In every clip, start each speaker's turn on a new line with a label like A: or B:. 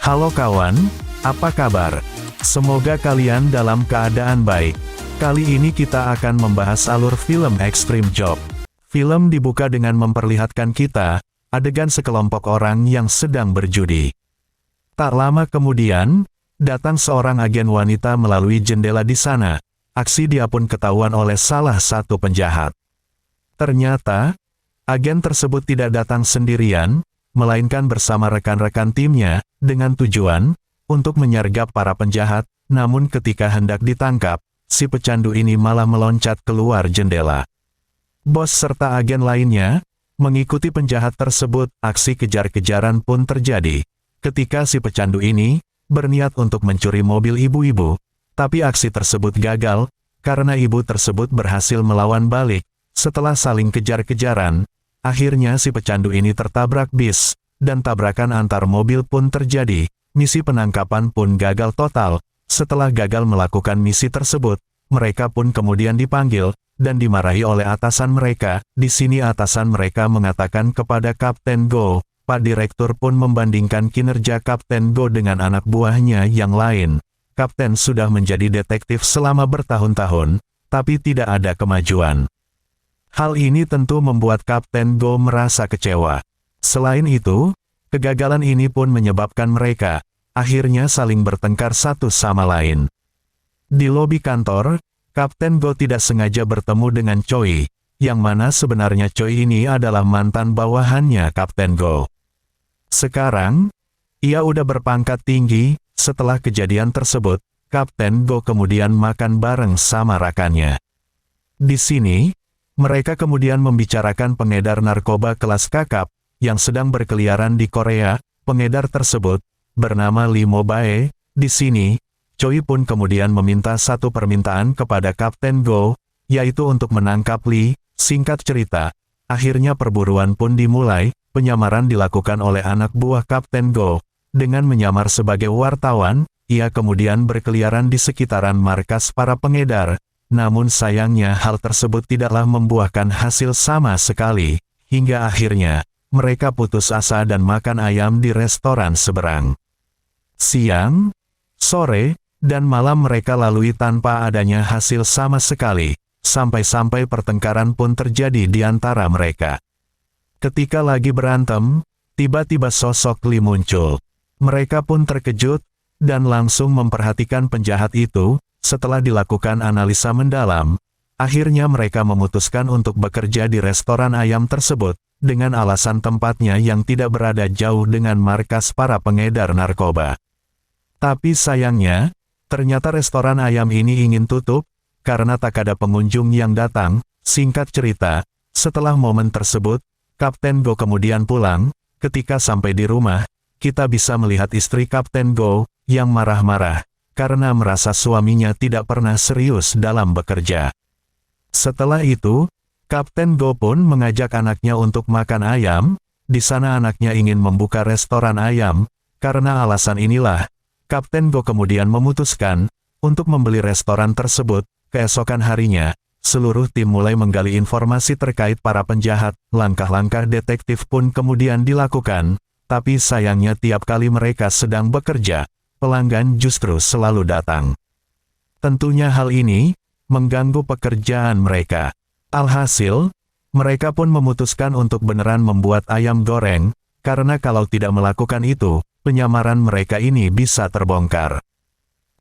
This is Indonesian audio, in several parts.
A: Halo kawan, apa kabar? Semoga kalian dalam keadaan baik. Kali ini kita akan membahas alur film Extreme Job. Film dibuka dengan memperlihatkan kita, adegan sekelompok orang yang sedang berjudi. Tak lama kemudian, datang seorang agen wanita melalui jendela di sana. Aksi dia pun ketahuan oleh salah satu penjahat. Ternyata, agen tersebut tidak datang sendirian, melainkan bersama rekan-rekan timnya, dengan tujuan untuk menyergap para penjahat, namun ketika hendak ditangkap, si pecandu ini malah meloncat keluar jendela. Bos serta agen lainnya mengikuti penjahat tersebut, aksi kejar-kejaran pun terjadi. Ketika si pecandu ini berniat untuk mencuri mobil ibu-ibu, tapi aksi tersebut gagal, karena ibu tersebut berhasil melawan balik. Setelah saling kejar-kejaran, akhirnya si pecandu ini tertabrak bis, dan tabrakan antar mobil pun terjadi. Misi penangkapan pun gagal total. Setelah gagal melakukan misi tersebut, mereka pun kemudian dipanggil, dan dimarahi oleh atasan mereka. Di sini atasan mereka mengatakan kepada Kapten Go, Pak Direktur pun membandingkan kinerja Kapten Go dengan anak buahnya yang lain. Kapten sudah menjadi detektif selama bertahun-tahun, tapi tidak ada kemajuan. Hal ini tentu membuat Kapten Go merasa kecewa. Selain itu, kegagalan ini pun menyebabkan mereka akhirnya saling bertengkar satu sama lain. Di lobi kantor, Kapten Go tidak sengaja bertemu dengan Choi, yang mana sebenarnya Choi ini adalah mantan bawahannya Kapten Go. Sekarang, ia udah berpangkat tinggi. Setelah kejadian tersebut, Kapten Go kemudian makan bareng sama rekannya. Di sini, mereka kemudian membicarakan pengedar narkoba kelas kakap, yang sedang berkeliaran di Korea. Pengedar tersebut bernama Lee Mo-bae. Di sini, Choi pun kemudian meminta satu permintaan kepada Kapten Go, yaitu untuk menangkap Lee. Singkat cerita, akhirnya perburuan pun dimulai. Penyamaran dilakukan oleh anak buah Kapten Go. Dengan menyamar sebagai wartawan, ia kemudian berkeliaran di sekitaran markas para pengedar. Namun sayangnya hal tersebut tidaklah membuahkan hasil sama sekali, hingga akhirnya, mereka putus asa dan makan ayam di restoran seberang. Siang, sore, dan malam mereka lalui tanpa adanya hasil sama sekali, sampai-sampai pertengkaran pun terjadi di antara mereka. Ketika lagi berantem, tiba-tiba sosok Lee muncul. Mereka pun terkejut, dan langsung memperhatikan penjahat itu. Setelah dilakukan analisa mendalam, akhirnya mereka memutuskan untuk bekerja di restoran ayam tersebut, dengan alasan tempatnya yang tidak berada jauh dengan markas para pengedar narkoba. Tapi sayangnya, ternyata restoran ayam ini ingin tutup, karena tak ada pengunjung yang datang. Singkat cerita, setelah momen tersebut, Kapten Go kemudian pulang. Ketika sampai di rumah, kita bisa melihat istri Kapten Go, yang marah-marah, karena merasa suaminya tidak pernah serius dalam bekerja. Setelah itu, Kapten Go pun mengajak anaknya untuk makan ayam. Di sana anaknya ingin membuka restoran ayam. Karena alasan inilah, Kapten Go kemudian memutuskan untuk membeli restoran tersebut. Keesokan harinya, seluruh tim mulai menggali informasi terkait para penjahat. Langkah-langkah detektif pun kemudian dilakukan. Tapi sayangnya tiap kali mereka sedang bekerja, pelanggan justru selalu datang. Tentunya hal ini mengganggu pekerjaan mereka. Alhasil, mereka pun memutuskan untuk beneran membuat ayam goreng, karena kalau tidak melakukan itu, penyamaran mereka ini bisa terbongkar.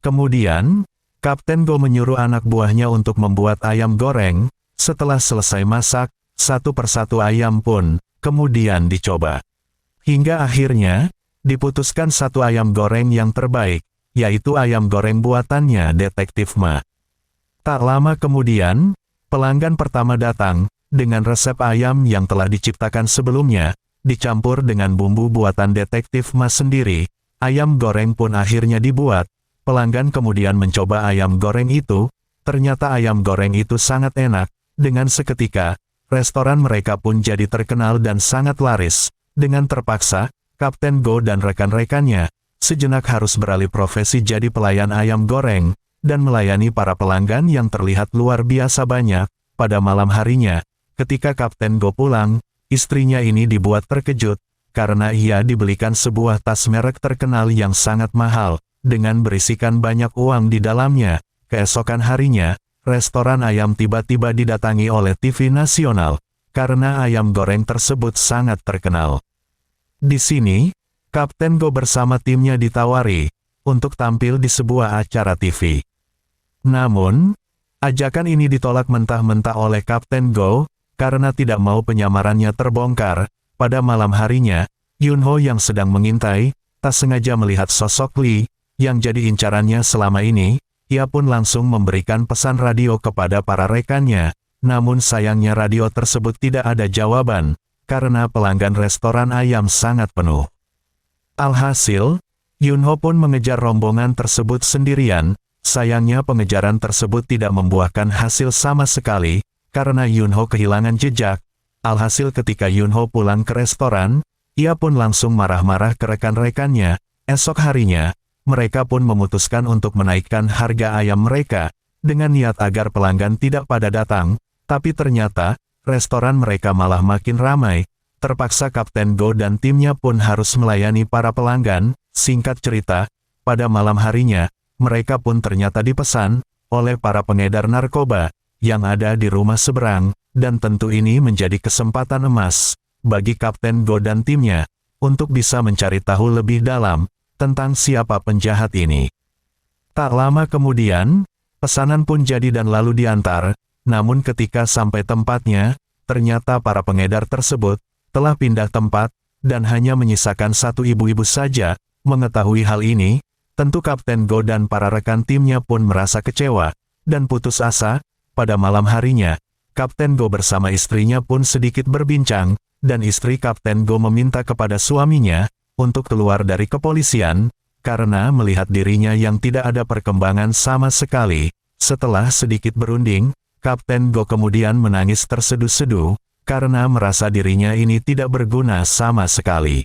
A: Kemudian, Kapten Go menyuruh anak buahnya untuk membuat ayam goreng. Setelah selesai masak, satu persatu ayam pun kemudian dicoba. Hingga akhirnya, diputuskan satu ayam goreng yang terbaik, yaitu ayam goreng buatannya Detektif Ma. Tak lama kemudian, pelanggan pertama datang, dengan resep ayam yang telah diciptakan sebelumnya, dicampur dengan bumbu buatan Detektif Ma sendiri. Ayam goreng pun akhirnya dibuat. Pelanggan kemudian mencoba ayam goreng itu. Ternyata ayam goreng itu sangat enak. Dengan seketika, restoran mereka pun jadi terkenal dan sangat laris. Dengan terpaksa, Kapten Go dan rekan-rekannya sejenak harus beralih profesi jadi pelayan ayam goreng, dan melayani para pelanggan yang terlihat luar biasa banyak. Pada malam harinya, ketika Kapten Go pulang, istrinya ini dibuat terkejut, karena ia dibelikan sebuah tas merek terkenal yang sangat mahal, dengan berisikan banyak uang di dalamnya. Keesokan harinya, restoran ayam tiba-tiba didatangi oleh TV nasional, karena ayam goreng tersebut sangat terkenal. Di sini, Kapten Go bersama timnya ditawari untuk tampil di sebuah acara TV. Namun, ajakan ini ditolak mentah-mentah oleh Kapten Go, karena tidak mau penyamarannya terbongkar. Pada malam harinya, Yunho yang sedang mengintai, tak sengaja melihat sosok Lee, yang jadi incarannya selama ini. Ia pun langsung memberikan pesan radio kepada para rekannya, namun sayangnya radio tersebut tidak ada jawaban, karena pelanggan restoran ayam sangat penuh. Alhasil, Yunho pun mengejar rombongan tersebut sendirian. Sayangnya pengejaran tersebut tidak membuahkan hasil sama sekali, karena Yunho kehilangan jejak. Alhasil ketika Yunho pulang ke restoran, ia pun langsung marah-marah ke rekan-rekannya. Esok harinya, mereka pun memutuskan untuk menaikkan harga ayam mereka, dengan niat agar pelanggan tidak pada datang, tapi ternyata, restoran mereka malah makin ramai. Terpaksa Kapten Go dan timnya pun harus melayani para pelanggan. Singkat cerita, pada malam harinya, mereka pun ternyata dipesan oleh para pengedar narkoba yang ada di rumah seberang, dan tentu ini menjadi kesempatan emas bagi Kapten Go dan timnya untuk bisa mencari tahu lebih dalam tentang siapa penjahat ini. Tak lama kemudian, pesanan pun jadi dan lalu diantar, namun ketika sampai tempatnya, ternyata para pengedar tersebut telah pindah tempat dan hanya menyisakan satu ibu-ibu saja. Mengetahui hal ini, tentu Kapten Go dan para rekan timnya pun merasa kecewa dan putus asa. Pada malam harinya, Kapten Go bersama istrinya pun sedikit berbincang, dan istri Kapten Go meminta kepada suaminya untuk keluar dari kepolisian, karena melihat dirinya yang tidak ada perkembangan sama sekali. Setelah sedikit berunding, Kapten Go kemudian menangis terseduh-seduh, karena merasa dirinya ini tidak berguna sama sekali.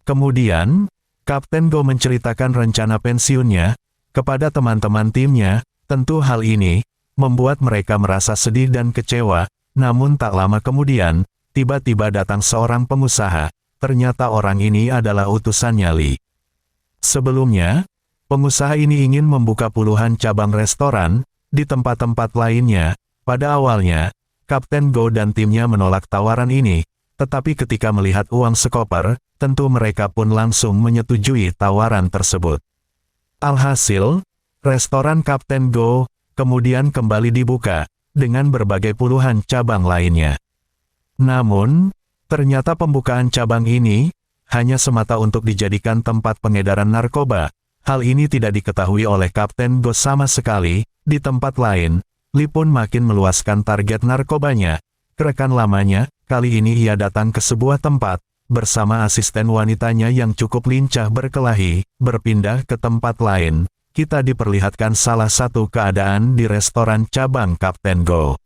A: Kemudian, Kapten Go menceritakan rencana pensiunnya kepada teman-teman timnya. Tentu hal ini membuat mereka merasa sedih dan kecewa, namun tak lama kemudian, tiba-tiba datang seorang pengusaha. Ternyata orang ini adalah utusannya Lee. Sebelumnya, pengusaha ini ingin membuka puluhan cabang restoran di tempat-tempat lainnya. Pada awalnya, Kapten Go dan timnya menolak tawaran ini, tetapi ketika melihat uang sekoper, tentu mereka pun langsung menyetujui tawaran tersebut. Alhasil, restoran Kapten Go kemudian kembali dibuka dengan berbagai puluhan cabang lainnya. Namun, ternyata pembukaan cabang ini hanya semata untuk dijadikan tempat pengedaran narkoba. Hal ini tidak diketahui oleh Kapten Go sama sekali. Di tempat lain, Lee pun makin meluaskan target narkobanya. Rekan lamanya, kali ini ia datang ke sebuah tempat bersama asisten wanitanya yang cukup lincah berkelahi. Berpindah ke tempat lain, kita diperlihatkan salah satu keadaan di restoran cabang Kapten Go.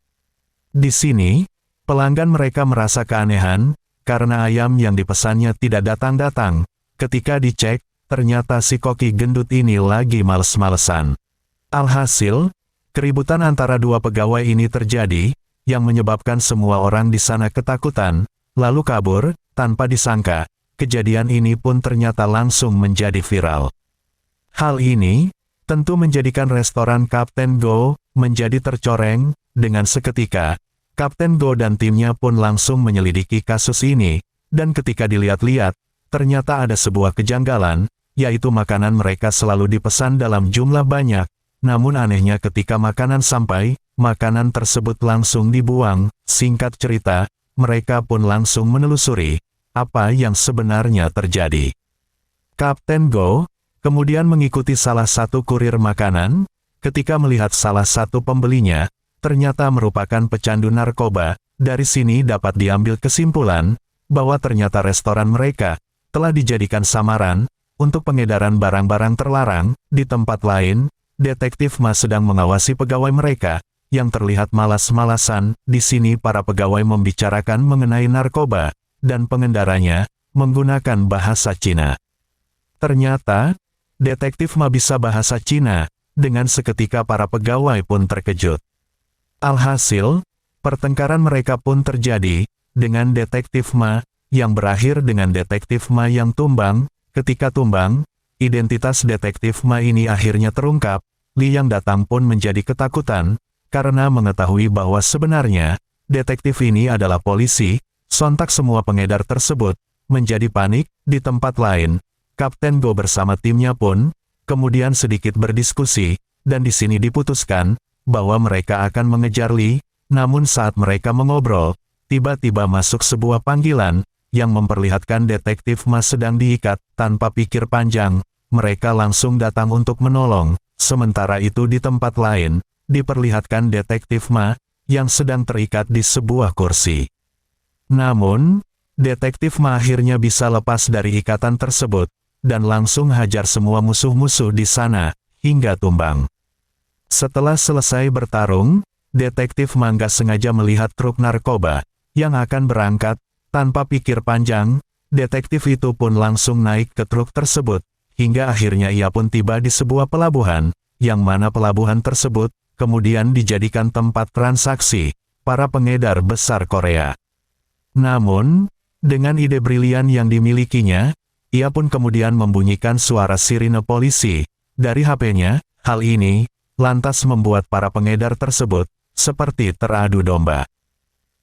A: Di sini, pelanggan mereka merasa keanehan, karena ayam yang dipesannya tidak datang-datang. Ketika dicek, ternyata si koki gendut ini lagi males-malesan. Alhasil, keributan antara dua pegawai ini terjadi, yang menyebabkan semua orang di sana ketakutan, lalu kabur, tanpa disangka. Kejadian ini pun ternyata langsung menjadi viral. Hal ini, tentu menjadikan restoran Kapten Go menjadi tercoreng. Dengan seketika, Kapten Go dan timnya pun langsung menyelidiki kasus ini, dan ketika dilihat-lihat, ternyata ada sebuah kejanggalan, yaitu makanan mereka selalu dipesan dalam jumlah banyak, namun anehnya ketika makanan sampai, makanan tersebut langsung dibuang. Singkat cerita, mereka pun langsung menelusuri apa yang sebenarnya terjadi. Kapten Go kemudian mengikuti salah satu kurir makanan. Ketika melihat salah satu pembelinya ternyata merupakan pecandu narkoba, dari sini dapat diambil kesimpulan bahwa ternyata restoran mereka telah dijadikan samaran untuk pengedaran barang-barang terlarang. Di tempat lain, Detektif Ma sedang mengawasi pegawai mereka yang terlihat malas-malasan. Di sini para pegawai membicarakan mengenai narkoba dan pengendaranya menggunakan bahasa Cina. Ternyata, Detektif Ma bisa bahasa Cina. Dengan seketika para pegawai pun terkejut. Alhasil, pertengkaran mereka pun terjadi dengan Detektif Ma. yang berakhir dengan Detektif Ma yang tumbang. Ketika tumbang, identitas Detektif Ma ini akhirnya terungkap. Lee yang datang pun menjadi ketakutan, karena mengetahui bahwa sebenarnya, detektif ini adalah polisi. Sontak semua pengedar tersebut menjadi panik. Di tempat lain, Kapten Go bersama timnya pun kemudian sedikit berdiskusi, dan di sini diputuskan bahwa mereka akan mengejar Lee. Namun saat mereka mengobrol, tiba-tiba masuk sebuah panggilan yang memperlihatkan Detektif Ma sedang diikat. Tanpa pikir panjang, mereka langsung datang untuk menolong. Sementara itu di tempat lain, diperlihatkan Detektif Ma yang sedang terikat di sebuah kursi. Namun, Detektif Ma akhirnya bisa lepas dari ikatan tersebut, dan langsung hajar semua musuh-musuh di sana, hingga tumbang. Setelah selesai bertarung, Detektif Ma nggak sengaja melihat truk narkoba yang akan berangkat. Tanpa pikir panjang, detektif itu pun langsung naik ke truk tersebut, hingga akhirnya ia pun tiba di sebuah pelabuhan, yang mana pelabuhan tersebut kemudian dijadikan tempat transaksi para pengedar besar Korea. Namun, dengan ide brilian yang dimilikinya, ia pun kemudian membunyikan suara sirine polisi dari HP-nya. Hal ini lantas membuat para pengedar tersebut seperti teradu domba.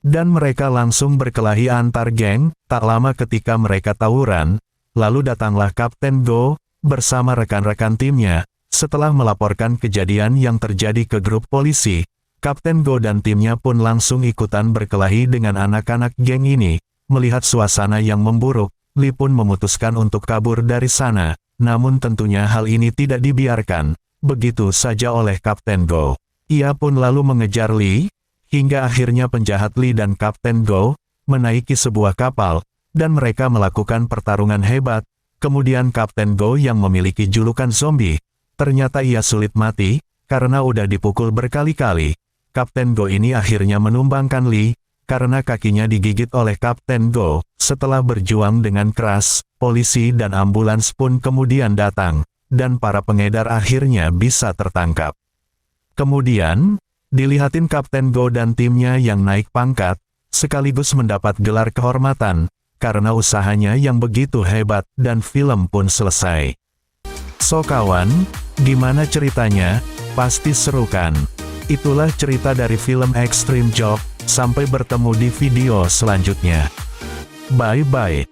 A: Dan mereka langsung berkelahi antar geng. Tak lama ketika mereka tawuran, lalu datanglah Kapten Go bersama rekan-rekan timnya. Setelah melaporkan kejadian yang terjadi ke grup polisi, Kapten Go dan timnya pun langsung ikutan berkelahi dengan anak-anak geng ini. Melihat suasana yang memburuk, Lee pun memutuskan untuk kabur dari sana. Namun tentunya hal ini tidak dibiarkan begitu saja oleh Kapten Go. Ia pun lalu mengejar Lee, hingga akhirnya penjahat Lee dan Kapten Go menaiki sebuah kapal, dan mereka melakukan pertarungan hebat. Kemudian Kapten Go yang memiliki julukan zombie, ternyata ia sulit mati, karena udah dipukul berkali-kali. Kapten Go ini akhirnya menumbangkan Lee, karena kakinya digigit oleh Kapten Go. Setelah berjuang dengan keras, polisi dan ambulans pun kemudian datang, dan para pengedar akhirnya bisa tertangkap. Kemudian, dilihatin Kapten Go dan timnya yang naik pangkat, sekaligus mendapat gelar kehormatan, karena usahanya yang begitu hebat, dan film pun selesai. So kawan, gimana ceritanya? Pasti seru kan? Itulah cerita dari film Extreme Job. Sampai bertemu di video selanjutnya. Bye-bye.